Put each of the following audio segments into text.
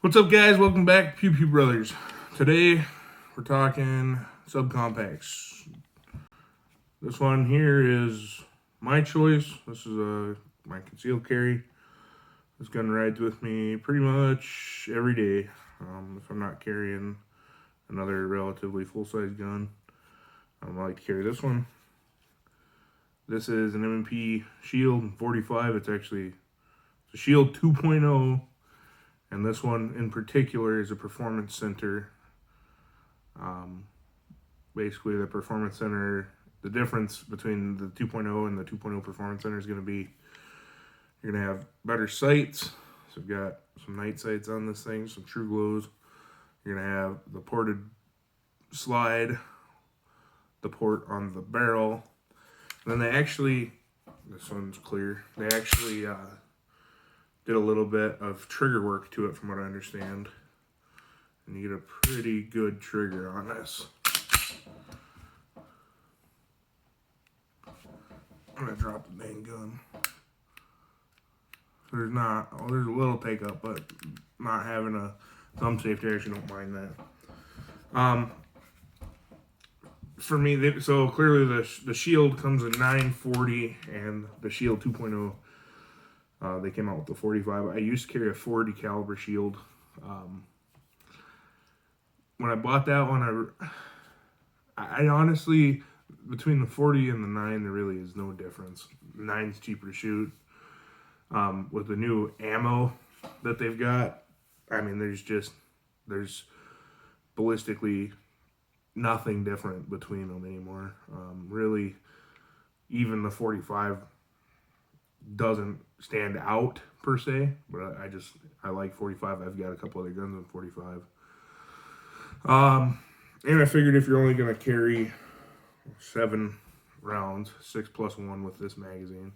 What's up, guys? Welcome back to Pew Pew Brothers. Today we're talking subcompacts. This one here is my choice. This is my concealed carry. This gun rides with me pretty much every day. If I'm not carrying another relatively full-size gun, I like to carry this one. This is an M&P Shield 45. It's actually a Shield 2.0. And this one in particular is a Performance Center. Basically, the Performance Center, the difference between the 2.0 and the 2.0 Performance Center is going to be you're going to have better sights. So we've got some night sights on this thing, some true glows. You're going to have the ported slide, the port on the barrel. And then they actually, this one's clear, they actually did a little bit of trigger work to it from what I understand. And you get a pretty good trigger on this. I'm gonna drop the dang gun. There's a little take up, but not having a thumb safety, I actually don't mind that. For me, so clearly the Shield comes in 940 and the Shield 2.0. They came out with the 45. I used to carry a 40 caliber Shield. When I bought that one, I honestly, between the 40 and the 9, there really is no difference. The 9's cheaper to shoot. With the new ammo that they've got, I mean, there's ballistically nothing different between them anymore. Really, even the 45 doesn't stand out per se, but I like 45. I've got a couple other guns on 45. And I figured if you're only gonna carry 7 rounds, 6 plus 1 with this magazine,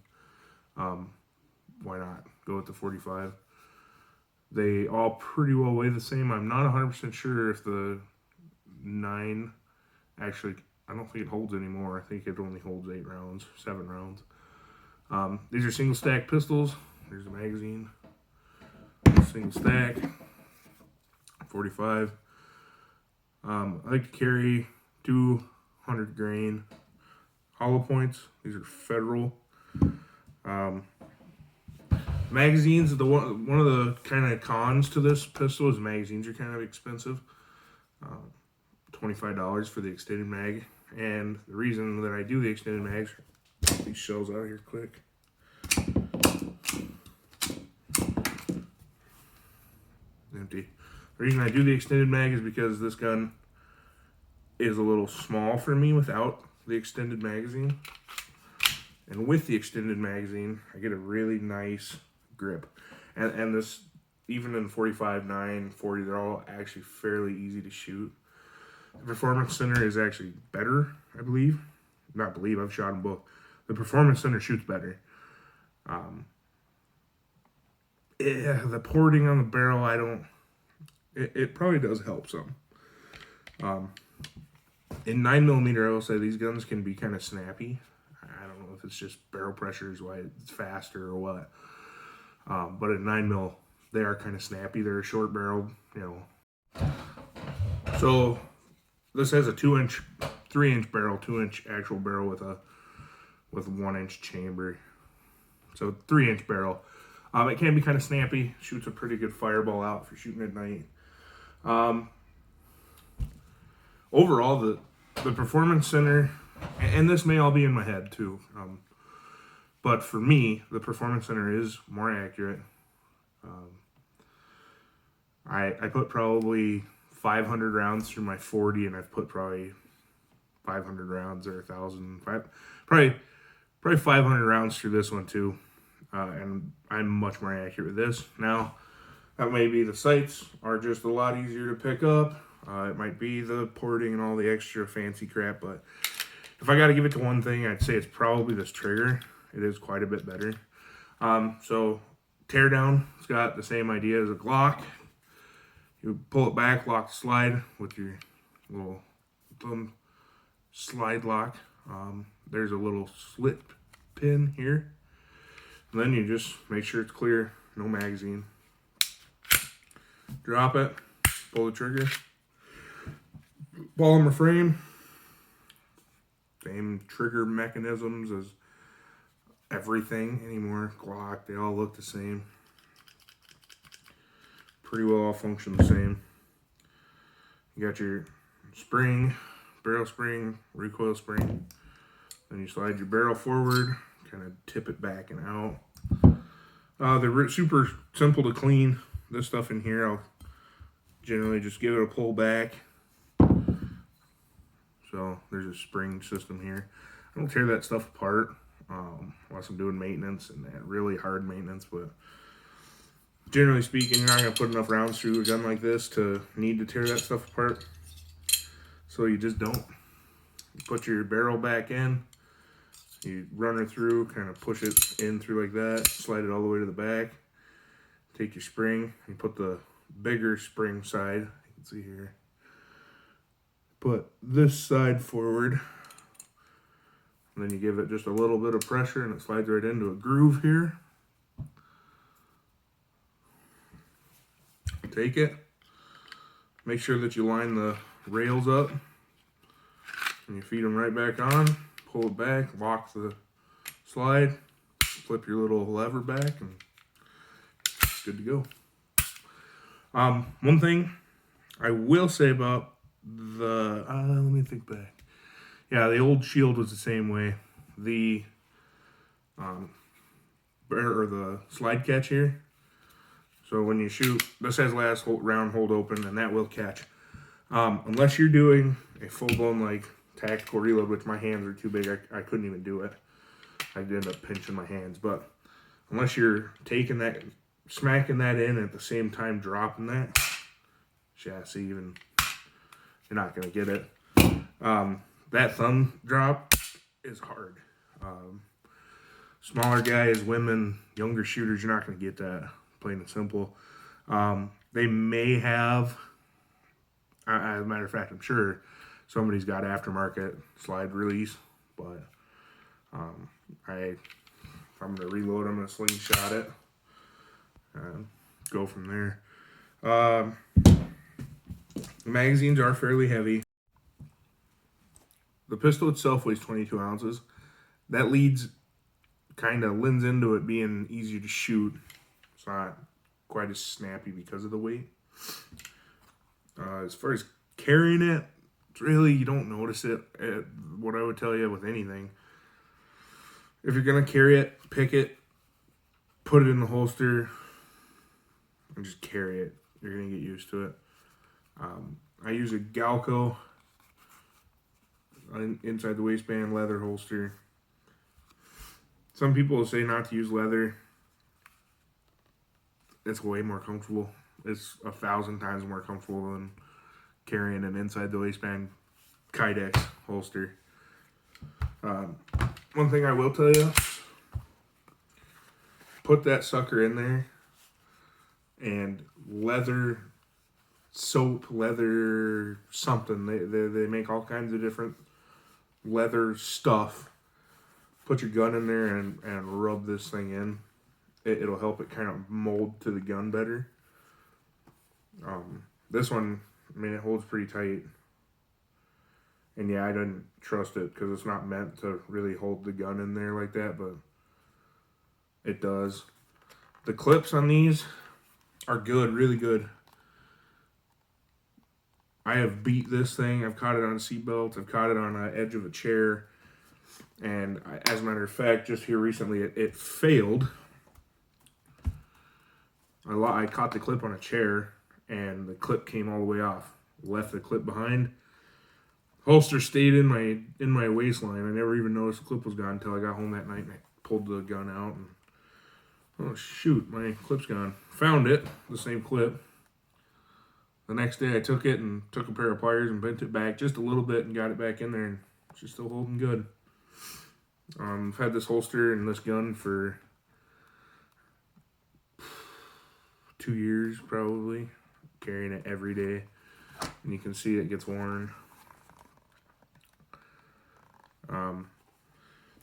why not go with the 45? They all pretty well weigh the same. I'm not 100% sure if the 9 actually, I don't think it holds anymore. I think it only holds 8 rounds, 7 rounds. These are single stack pistols. There's the magazine. Single stack. 45. I like to carry 200 grain hollow points. These are Federal. Magazines, one of the kind of cons to this pistol is magazines are kind of expensive. $25 for the extended mag. And the reason that I do the extended mags, get these shells out of here quick. Empty. The reason I do the extended mag is because this gun is a little small for me without the extended magazine. And with the extended magazine, I get a really nice grip. And this, even in 45, 9, 40, they're all actually fairly easy to shoot. The Performance Center is actually better, I believe. Not believe, I've shot them both. The Performance Center shoots better. The porting on the barrel, it probably does help some. In 9mm, I will say these guns can be kind of snappy. I don't know if it's just barrel pressure is why it's faster or what. But at 9mm, they are kind of snappy. They're a short barreled, So this has a 2-inch, 3-inch barrel, 2-inch actual barrel with a 1-inch chamber. So 3-inch barrel. It can be kind of snappy. Shoots a pretty good fireball out for shooting at night. Overall, the Performance Center, and this may all be in my head too, but for me, the Performance Center is more accurate. I put probably 500 rounds through my 40, and I've put probably 500 rounds or 1,000, probably 500 rounds through this one too. And I'm much more accurate with this. Now, that may be the sights are just a lot easier to pick up. It might be the porting and all the extra fancy crap, but if I got to give it to one thing, I'd say it's probably this trigger. It is quite a bit better. So, tear down, it's got the same idea as a Glock. You pull it back, lock the slide with your little thumb slide lock. There's a little slit pin here. And then you just make sure it's clear, no magazine. drop it, pull the trigger. Polymer frame, same trigger mechanisms as everything anymore. Glock, they all look the same. Pretty well all function the same. You got your spring, barrel spring, recoil spring. Then you slide your barrel forward, kind of tip it back and out. They're super simple to clean. This stuff in here, I'll generally just give it a pull back. So there's a spring system here. I don't tear that stuff apart unless I'm doing maintenance and that really hard maintenance, but generally speaking, you're not going to put enough rounds through a gun like this to need to tear that stuff apart. So you just don't. You put your barrel back in, you run it through, kind of push it in through like that, slide it all the way to the back. Take your spring, you put the bigger spring side, you can see here. Put this side forward, and then you give it just a little bit of pressure and it slides right into a groove here. Take it, make sure that you line the rails up, and you feed them right back on, pull it back, lock the slide, flip your little lever back, and good to go. One thing I will say about the, let me think back. Yeah, the old Shield was the same way. The, or the slide catch here. So when you shoot, this has last round hold open, and that will catch. Unless you're doing a full-blown like tactical reload, which my hands are too big, I couldn't even do it. I'd end up pinching my hands. But unless you're taking that, smacking that in at the same time dropping that chassis, even you're not gonna get it. That thumb drop is hard. Smaller guys, women, younger shooters, you're not gonna get that. Plain and simple. They may have, as a matter of fact, I'm sure somebody's got aftermarket slide release, but if I'm gonna reload, I'm gonna slingshot it and go from there. The magazines are fairly heavy. The pistol itself weighs 22 ounces. That kind of lends into it being easier to shoot. It's not quite as snappy because of the weight. As far as carrying it, it's really, you don't notice it. What I would tell you with anything, if you're going to carry it, pick it, put it in the holster, and just carry it. You're going to get used to it. I use a Galco inside the waistband leather holster. Some people will say not to use leather. It's way more comfortable. It's 1,000 times more comfortable than carrying an inside the waistband Kydex holster. One thing I will tell you, put that sucker in there and leather soap, leather something. They make all kinds of different leather stuff. Put your gun in there and rub this thing in. It'll help it kind of mold to the gun better. This one, I mean, it holds pretty tight. And yeah, I didn't trust it because it's not meant to really hold the gun in there like that, but it does. The clips on these are good, really good. I have beat this thing. I've caught it on seat belts. I've caught it on the edge of a chair. And as a matter of fact, just here recently, it failed. I caught the clip on a chair, and the clip came all the way off. Left the clip behind. Holster stayed in my waistline. I never even noticed the clip was gone until I got home that night and I pulled the gun out. And oh shoot, my clip's gone. Found it, the same clip. The next day I took it and took a pair of pliers and bent it back just a little bit and got it back in there, and she's still holding good. I've had this holster and this gun for 2 years probably, carrying it every day, and you can see it gets worn.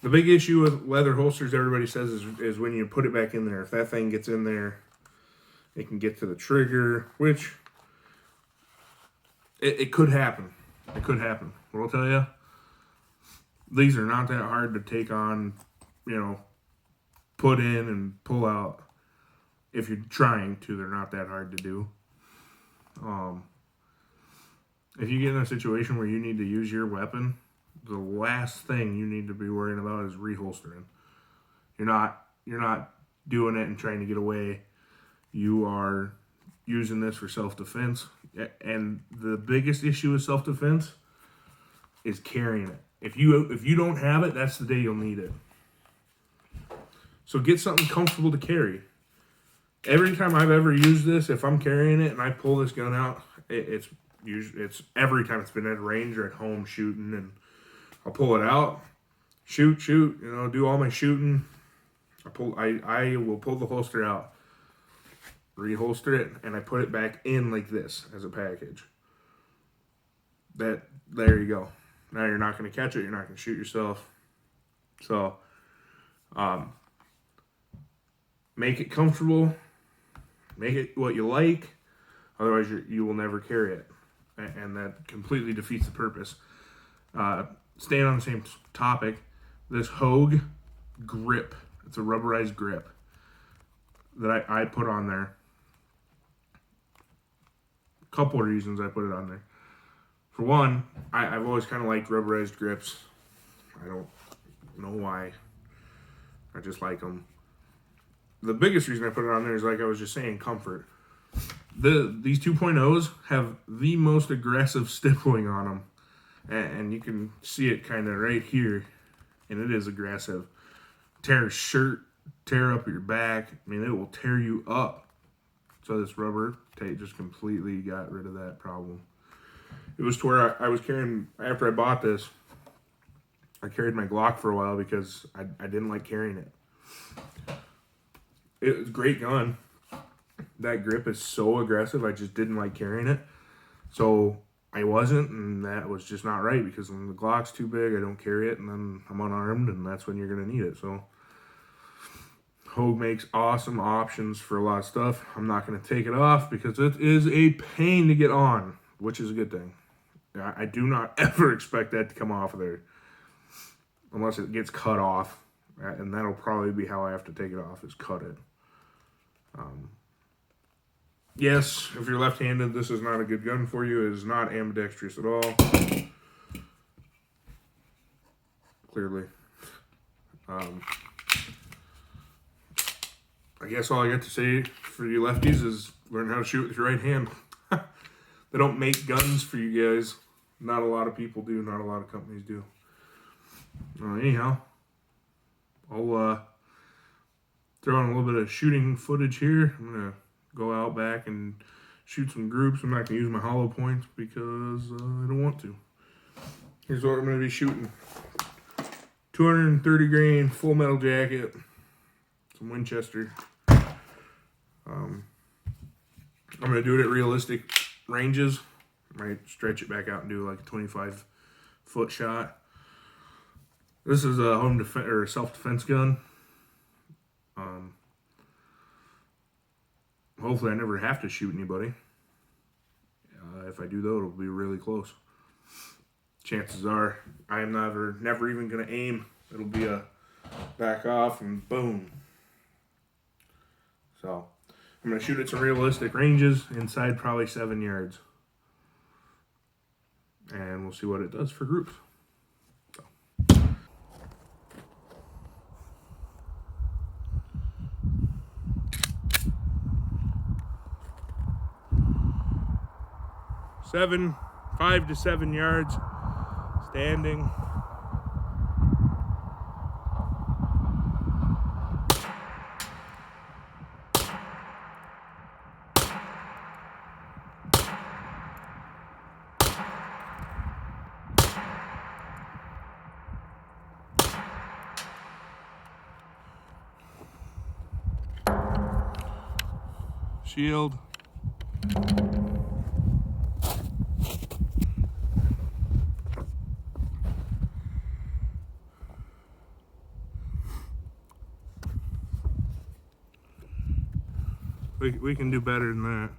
The big issue with leather holsters, everybody says, is when you put it back in there. If that thing gets in there It can get to the trigger, which it could happen. It could happen. But I'll tell you, these are not that hard to take on, put in and pull out. If you're trying to, they're not that hard to do. If you get in a situation where you need to use your weapon, the last thing you need to be worrying about is reholstering. You're not doing it and trying to get away. You are using this for self-defense. And the biggest issue with self-defense is carrying it. If you don't have it, that's the day you'll need it. So get something comfortable to carry. Every time I've ever used this, if I'm carrying it and I pull this gun out, it's every time it's been at a range or at home shooting, and I'll pull it out, shoot, do all my shooting. I will pull the holster out, reholster it, and I put it back in like this as a package. There you go. Now you're not going to catch it. You're not going to shoot yourself. So, make it comfortable. Make it what you like. Otherwise, you will never carry it. And that completely defeats the purpose. Staying on the same topic, this Hogue grip. It's a rubberized grip that I put on there. A couple of reasons I put it on there. For one, I've always kind of liked rubberized grips. I don't know why. I just like them. The biggest reason I put it on there is, like I was just saying, comfort. These 2.0s have the most aggressive stippling on them. And you can see it kind of right here. And it is aggressive. Tear a shirt, tear up your back. I mean, it will tear you up. So this rubber tape just completely got rid of that problem. It was to where I was carrying, after I bought this, I carried my Glock for a while because I didn't like carrying it. It was a great gun. That grip is so aggressive, I just didn't like carrying it. So I wasn't, and that was just not right, because when the Glock's too big, I don't carry it, and then I'm unarmed, and that's when you're going to need it. So Hogue makes awesome options for a lot of stuff. I'm not going to take it off because it is a pain to get on, which is a good thing. I do not ever expect that to come off of there unless it gets cut off, and that'll probably be how I have to take it off, is cut it. Yes, if you're left-handed, this is not a good gun for you. It is not ambidextrous at all. Clearly. I guess all I got to say for you lefties is learn how to shoot with your right hand. They don't make guns for you guys. Not a lot of people do. Not a lot of companies do. Anyhow, I'll throw on a little bit of shooting footage here. I'm going to go out back and shoot some groups. I'm not going to use my hollow points because I don't want to. Here's what I'm going to be shooting. 230 grain full metal jacket. Some Winchester. I'm going to do it at realistic ranges. I might stretch it back out and do like a 25-foot shot. This is a home defense or self-defense gun. Hopefully I never have to shoot anybody. If I do, though, it'll be really close. Chances are I am never even going to aim. It'll be a back off and boom. So I'm going to shoot at some realistic ranges inside probably 7 yards. And we'll see what it does for groups. So. Seven, 5 to 7 yards, standing. Shield. we can do better than that.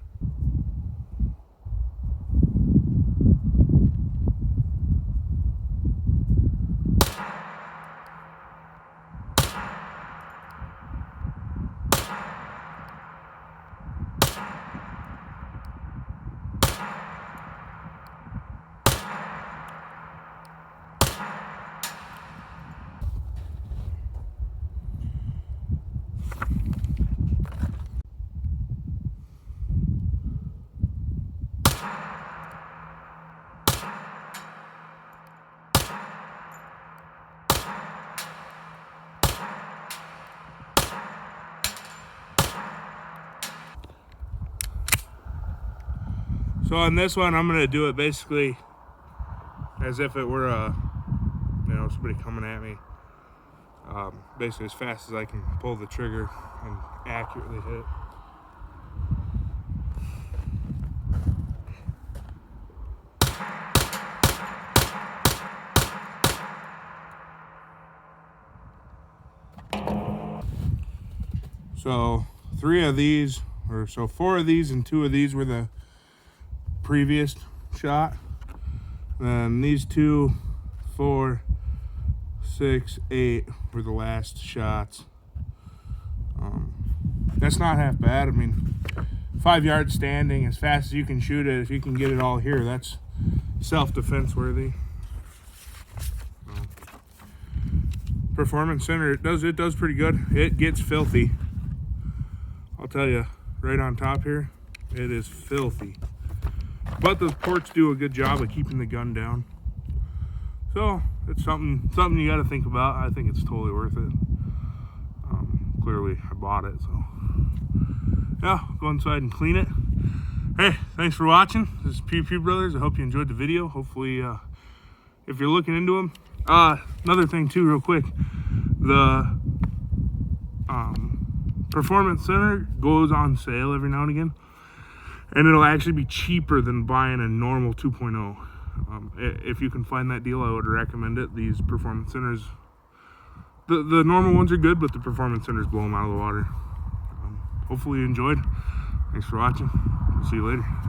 So on this one, I'm gonna do it basically as if it were somebody coming at me. Basically as fast as I can pull the trigger and accurately hit. So 4 of these and 2 of these were the previous shot. Then these 2, 4, 6, 8 were the last shots. That's not half bad. I mean, 5 yards standing as fast as you can shoot it. If you can get it all here, that's self-defense worthy. Performance center, it does pretty good. It gets filthy. I'll tell you, right on top here, it is filthy. But the ports do a good job of keeping the gun down. So it's something you got to think about. I think it's totally worth it. Clearly, I bought it, so yeah. Go inside and clean it. Hey, thanks for watching. This is Pew Pew Brothers. I hope you enjoyed the video. Hopefully, if you're looking into them. Another thing too, real quick. The Performance Center goes on sale every now and again, and it'll actually be cheaper than buying a normal 2.0. If you can find that deal, I would recommend it. These Performance Centers, the normal ones are good, but the Performance Centers blow them out of the water. Hopefully you enjoyed. Thanks for watching. We'll see you later.